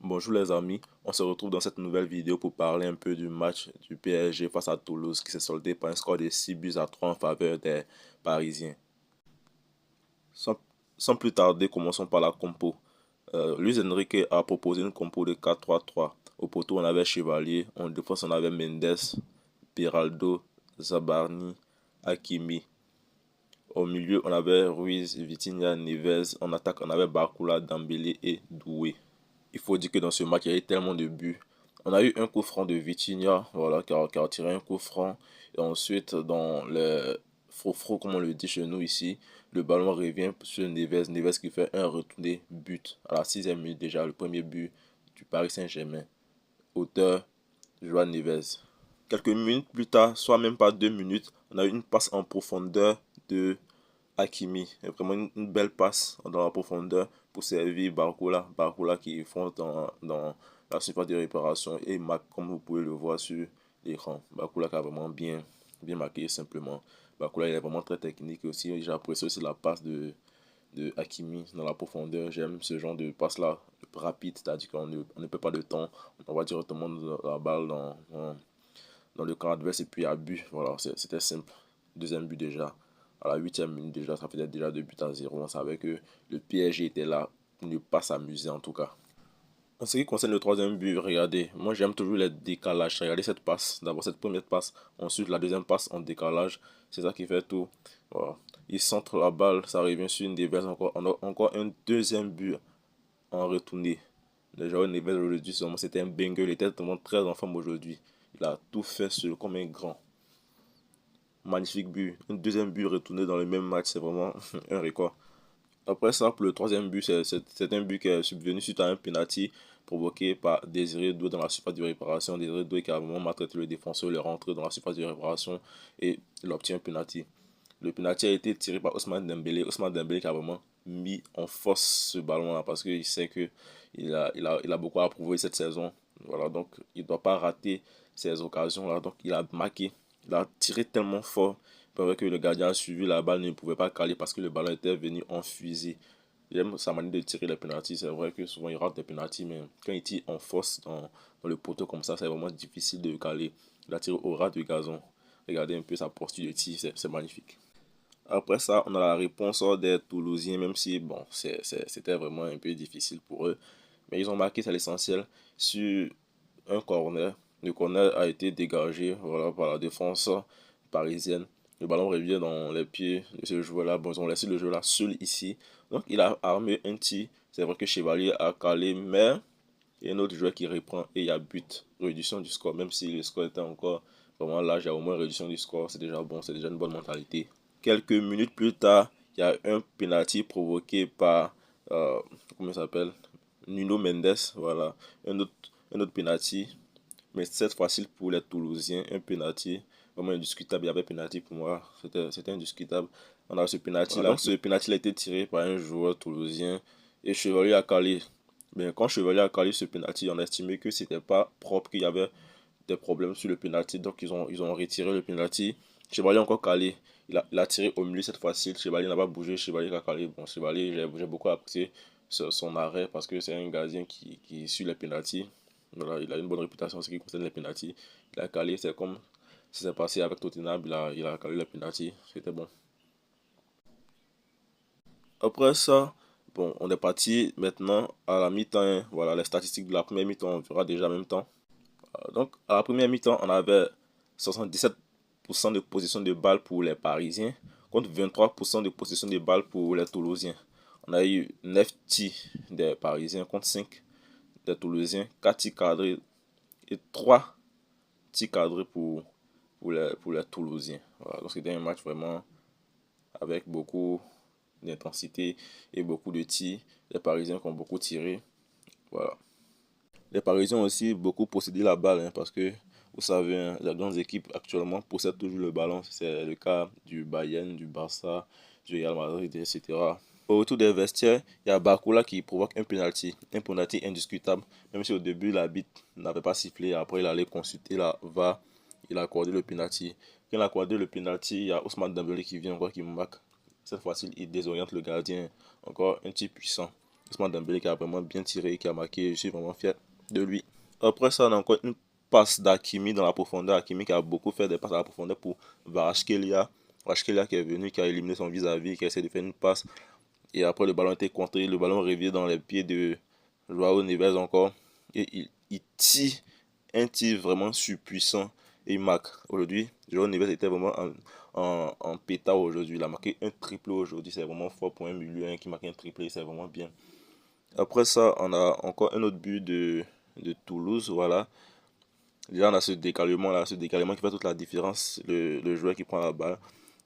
Bonjour les amis, on se retrouve dans cette nouvelle vidéo pour parler un peu du match du PSG face à Toulouse qui s'est soldé par un score de 6 buts à 3 en faveur des Parisiens. Sans, sans plus tarder, commençons par la compo. Luis Enrique a proposé une compo de 4-3-3. Au poteau, on avait Chevalier, en défense, on avait Mendes, Piraldo, Zabarni, Hakimi. Au milieu, on avait Ruiz, Vitinha, Neves. En attaque, on avait Barcola, Dembélé et Doué. Il faut dire que dans ce match, il y a eu tellement de buts. On a eu un coup franc de Vitinha, voilà, qui a tiré un coup franc. Et ensuite, dans le faux comme on le dit chez nous ici, le ballon revient sur Neves. Neves qui fait un retourné but à la 6e minute déjà, le premier but du Paris Saint-Germain. Auteur, Joao Neves. Quelques minutes plus tard, soit même pas 2 minutes, on a eu une passe en profondeur de Hakimi. Vraiment une belle passe dans la profondeur pour servir Barcola. Barcola qui fonce dans la surface de réparation et marque comme vous pouvez le voir sur l'écran. Barcola qui a vraiment bien marqué simplement. Barcola il est vraiment très technique aussi. J'ai apprécié aussi la passe de Hakimi dans la profondeur. J'aime ce genre de passe là rapide, c'est-à-dire qu'on ne perd pas de temps. On va directement la balle dans le camp adverse et puis à but. Voilà, c'était simple. Deuxième but déjà. À la 8e minute déjà, ça faisait déjà 2 buts à 0. On savait que le PSG était là pour ne pas s'amuser en tout cas. En ce qui concerne le troisième but, regardez, moi j'aime toujours les décalages. Regardez cette passe, d'abord cette première passe, ensuite la deuxième passe en décalage. C'est ça qui fait tout. Voilà. Il centre la balle, ça revient sur une déverse encore. On a encore un deuxième but en retourné. Le joueur Neves aujourd'hui, c'était un banger. Il était vraiment très en forme aujourd'hui. Il a tout fait comme un grand. Magnifique but. Un deuxième but retourné dans le même match, c'est vraiment un record. Après ça, pour le troisième but, c'est un but qui est subvenu suite à un penalty provoqué par Désiré Doué dans la surface de réparation. Désiré Doué qui a vraiment maltraité le défenseur, il est rentré dans la surface de réparation et il obtient un penalty. Le penalty a été tiré par Ousmane Dembélé. Ousmane Dembélé qui a vraiment mis en force ce ballon-là parce qu'il sait que il a beaucoup à prouver cette saison. Voilà, donc il ne doit pas rater ces occasions-là. Donc il a marqué, il a tiré tellement fort que le gardien a suivi la balle, ne pouvait pas caler parce que le ballon était venu en fusée. J'aime sa manière de tirer les penalties. C'est vrai que souvent il rate des penalties, mais quand il tire en force dans le poteau comme ça, c'est vraiment difficile de caler. Il a tiré au ras du gazon. Regardez un peu sa posture de tir, c'est magnifique. Après ça, on a la réponse des Toulousiens, même si bon, c'était vraiment un peu difficile pour eux. Mais ils ont marqué, c'est l'essentiel, sur un corner. Le corner a été dégagé voilà, par la défense parisienne. Le ballon revient dans les pieds de ce joueur-là. Bon, ils ont laissé le jeu là seul ici. Donc, il a armé un tir. C'est vrai que Chevalier a calé, mais il y a un autre joueur qui reprend et il y a but. Réduction du score, même si le score était encore vraiment large, il y a au moins réduction du score. C'est déjà bon, c'est déjà une bonne mentalité. Quelques minutes plus tard, il y a un penalty provoqué par, comment il s'appelle, Nuno Mendes, voilà, un autre penalty, mais cette fois-ci pour les Toulousiens, un penalty vraiment indiscutable. Il y avait penalty pour moi, c'était indiscutable. On a ce penalty là. Donc ce penalty a été tiré par un joueur toulousien et Chevalier a calé. Mais quand Chevalier a calé ce penalty, on a estimé que c'était pas propre, qu'il y avait des problèmes sur le penalty. Donc ils ont retiré le penalty. Chevalier a encore calé. Il a tiré au milieu cette fois-ci. Chevalier n'a pas bougé. Chevalier a calé. Bon, Chevalier, j'ai beaucoup apprécié son arrêt parce que c'est un gardien qui suit les penalty. Voilà, il a une bonne réputation en ce qui concerne les penalty. Il a calé, c'est comme ce qui s'est passé avec Tottenham. Il a calé les penalty. C'était bon. Après ça, bon, on est parti maintenant à la mi-temps, hein. Voilà, les statistiques de la première mi-temps, on verra déjà en même temps. Donc, à la première mi-temps, on avait 77% de possession de balles pour les Parisiens contre 23% de possession de balles pour les Toulousiens. On a eu 9 tirs des Parisiens contre 5 des Toulousiens, 4 tirs cadrés et 3 tirs cadrés pour les Toulousiens. Voilà, donc c'était un match vraiment avec beaucoup d'intensité et beaucoup de tirs. Les Parisiens qui ont beaucoup tiré. Voilà. Les Parisiens ont aussi beaucoup possédé la balle, hein, parce que vous savez, hein, les grandes équipes actuellement possèdent toujours le ballon. C'est le cas du Bayern, du Barça, du Real Madrid, etc. Au retour des vestiaires, il y a Barcola qui provoque un penalty indiscutable. Même si au début l'arbitre n'avait pas sifflé, après il allait consulter la VAR, il a accordé le penalty. Quand il a accordé le penalty, il y a Ousmane Dembélé qui vient encore qui marque. Cette fois-ci, il désoriente le gardien. Encore un tir puissant. Ousmane Dembélé qui a vraiment bien tiré, qui a marqué. Je suis vraiment fier de lui. Après ça, on a encore une passe d'Hakimi dans la profondeur. Hakimi qui a beaucoup fait des passes à la profondeur pour Kvaratskhelia. Kvaratskhelia qui est venu, qui a éliminé son vis-à-vis, qui a essayé de faire une passe. Et après, le ballon était contré. Le ballon revient dans les pieds de Joao Neves encore. Et il tire un tir vraiment surpuissant. Et il marque. Aujourd'hui, Joao Neves était vraiment en pétard aujourd'hui. Il a marqué un triplé aujourd'hui. C'est vraiment fort pour un milieu qui marque un triplé. C'est vraiment bien. Après ça, on a encore un autre but de Toulouse. Voilà. Déjà, on a ce décalement là, ce décalement qui fait toute la différence. Le joueur qui prend la balle,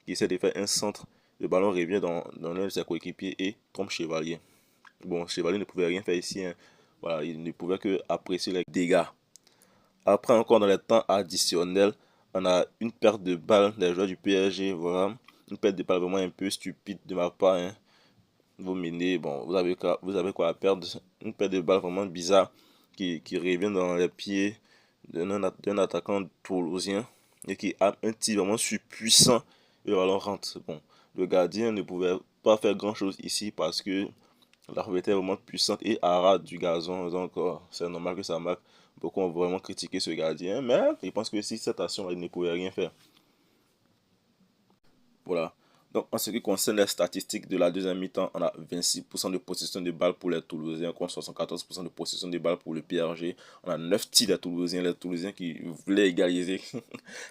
qui essaie de faire un centre. Le ballon revient dans l'un de ses coéquipiers et trompe Chevalier. Bon, Chevalier ne pouvait rien faire ici, hein. Voilà, il ne pouvait que apprécier les dégâts. Après, encore dans les temps additionnels, on a une perte de balle des joueurs du PSG. Voilà, une perte de balle vraiment un peu stupide de ma part, hein. Vous menez, bon, vous avez quoi à perdre. Une perte de balle vraiment bizarre qui revient dans les pieds d'un attaquant toulousien et qui a un tir vraiment surpuissant et le ballon rentre. Bon, le gardien ne pouvait pas faire grand chose ici parce que la rue était vraiment puissante et à du gazon. Donc, c'est normal que ça marque. Beaucoup ont vraiment critiqué ce gardien, mais je pense que si cette action, il ne pouvait rien faire. Voilà. Donc, en ce qui concerne les statistiques de la deuxième mi-temps, on a 26% de possession de balles pour les Toulousains contre 74% de possession de balles pour le PRG. On a 9 tirs des Toulousains, les Toulousains qui voulaient égaliser.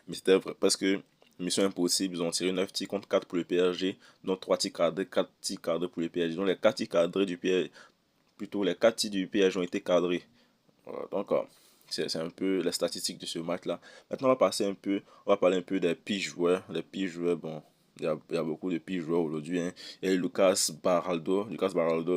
Mais c'était parce que mission impossible, ils ont tiré 9 tirs contre 4 pour le PRG, dont 3 tirs cadrés, 4 tirs cadrés pour le PRG. Donc, les 4 tirs cadrés du PRG, plutôt les 4 tirs du PRG ont été cadrés. Voilà, donc, c'est un peu les statistiques de ce match-là. Maintenant, on va parler un peu des pires joueurs. Les pires joueurs, bon, il y a beaucoup de pires joueurs aujourd'hui, hein. Il y a Lucas Baraldo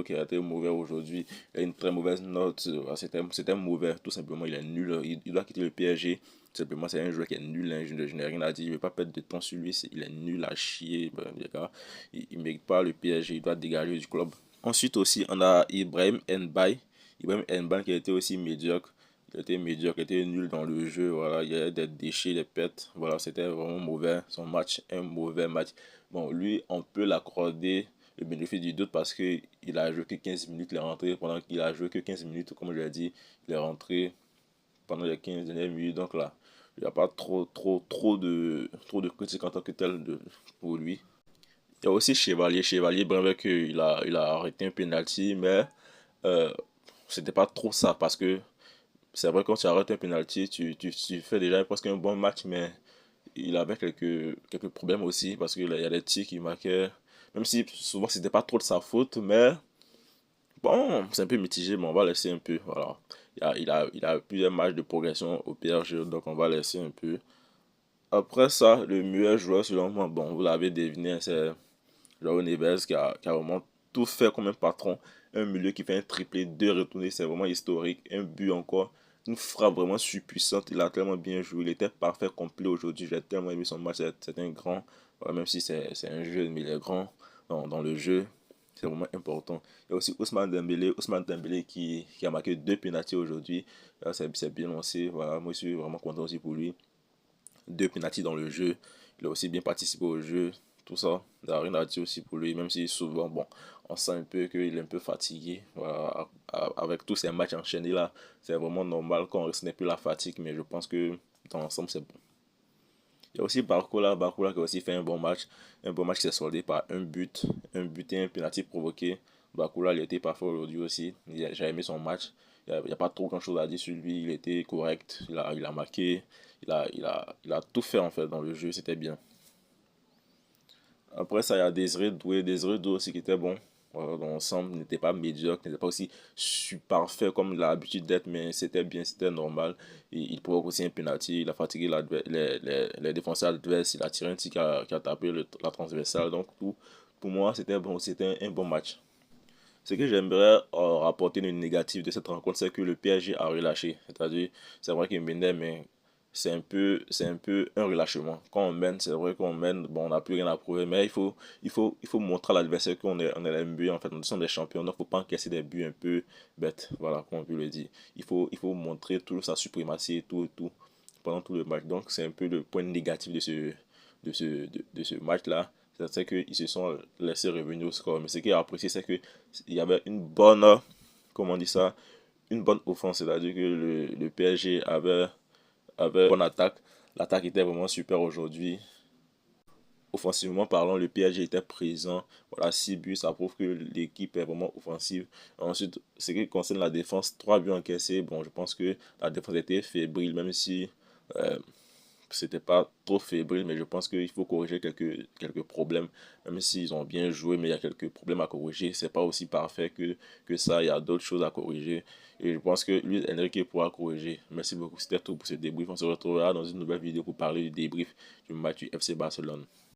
qui a été mauvais aujourd'hui. Il a une très mauvaise note. C'était mauvais, tout simplement. Il est nul. Il doit quitter le PSG. Simplement, c'est un joueur qui est nul, hein. Je n'ai rien à dire. Je ne vais pas perdre de temps sur lui. Il est nul à chier. Ben, les gars, il ne mérite pas le PSG. Il doit dégager du club. Ensuite aussi, on a Ibrahim Ndiaye. Ibrahim Ndiaye qui a été aussi médiocre. Il était nul dans le jeu. Voilà, il y avait des déchets, des pertes. Voilà, c'était vraiment mauvais. Son match, un mauvais match. Bon, lui, on peut l'accorder le bénéfice du doute parce qu'il a joué que 15 minutes. Il est rentré pendant qu'il a joué que 15 minutes. Comme je l'ai dit, il est rentré pendant les 15 dernières minutes. Donc là, il n'y a pas trop de critiques en tant que tel pour lui. Il y a aussi Chevalier. Chevalier, bien vrai qu'il a arrêté un penalty, mais euh, c'était pas trop ça parce que c'est vrai, quand tu arrêtes un penalty, tu fais déjà presque un bon match, mais il avait quelques problèmes aussi parce qu'il y a des tirs qui marquaient, même si souvent c'était pas trop de sa faute, mais bon, c'est un peu mitigé, mais on va laisser un peu. Voilà. Il a plusieurs matchs de progression au PRG, donc on va laisser un peu. Après ça, le meilleur joueur selon moi, bon, vous l'avez deviné, c'est Joao Neves qui a vraiment tout fait comme un patron. Un milieu qui fait un triplé, deux retournés, c'est vraiment historique. Un but encore, une frappe vraiment surpuissante. Il a tellement bien joué, il était parfait, complet aujourd'hui. J'ai tellement aimé son match, c'est un grand. Voilà, même si c'est un jeu, mais il est grand dans le jeu. C'est vraiment important. Il y a aussi Ousmane Dembélé qui a marqué deux pénaltys aujourd'hui. C'est bien lancé. Voilà, moi je suis vraiment content aussi pour lui. Deux pénaltys dans le jeu. Il a aussi bien participé au jeu. Tout ça, il n'y a rien à dire aussi pour lui, même si souvent, bon, on sent un peu qu'il est un peu fatigué. Voilà, avec tous ces matchs enchaînés là, c'est vraiment normal qu'on ressent plus la fatigue, mais je pense que dans l'ensemble, c'est bon. Il y a aussi Barcola qui a aussi fait un bon match qui s'est soldé par un but et un penalty provoqué. Barcola, il était parfait aujourd'hui aussi. J'ai aimé son match. Il n'y a pas trop grand chose à dire sur lui. Il était correct. Il a marqué. Il a tout fait en fait dans le jeu. C'était bien. Après ça, il y a Désiré Doué aussi qui était bon. Voilà, dans l'ensemble, il n'était pas médiocre, n'était pas aussi super parfait comme il a l'habitude d'être, mais c'était bien, c'était normal. Il provoque aussi un penalty, il a fatigué les défenseurs adverses, il a tiré un tir qui a tapé la transversale. Donc, pour moi, c'était bon, c'était un bon match. Ce que j'aimerais rapporter de négatif de cette rencontre, c'est que le PSG a relâché. C'est-à-dire, c'est vrai qu'il menait, mais c'est un peu un relâchement. Quand on mène, c'est vrai qu'on mène, bon, on n'a plus rien à prouver, mais il faut montrer à l'adversaire on est les buts, en fait, nous sommes des champions, donc il ne faut pas encaisser des buts un peu bêtes, voilà, comme on peut le dire. Il faut montrer toute sa suprématie et tout, pendant tout le match. Donc, c'est un peu le point négatif de ce match-là. c'est qu'ils se sont laissés revenir au score. Mais ce qu'il a apprécié, c'est qu'il y avait une bonne, comment on dit ça, une bonne offense. C'est-à-dire que le PSG avait une bonne attaque. L'attaque était vraiment super aujourd'hui. Offensivement parlant, le PSG était présent. Voilà, 6 buts, ça prouve que l'équipe est vraiment offensive. Ensuite, ce qui concerne la défense, 3 buts encaissés. Bon, je pense que la défense était fébrile, même si euh, c'était pas trop fébrile, mais je pense qu'il faut corriger quelques problèmes. Même s'ils ont bien joué, mais il y a quelques problèmes à corriger. C'est pas aussi parfait que ça. Il y a d'autres choses à corriger. Et je pense que lui, Enrique pourra corriger. Merci beaucoup. C'était tout pour ce débrief. On se retrouvera dans une nouvelle vidéo pour parler du débrief du match du FC Barcelone.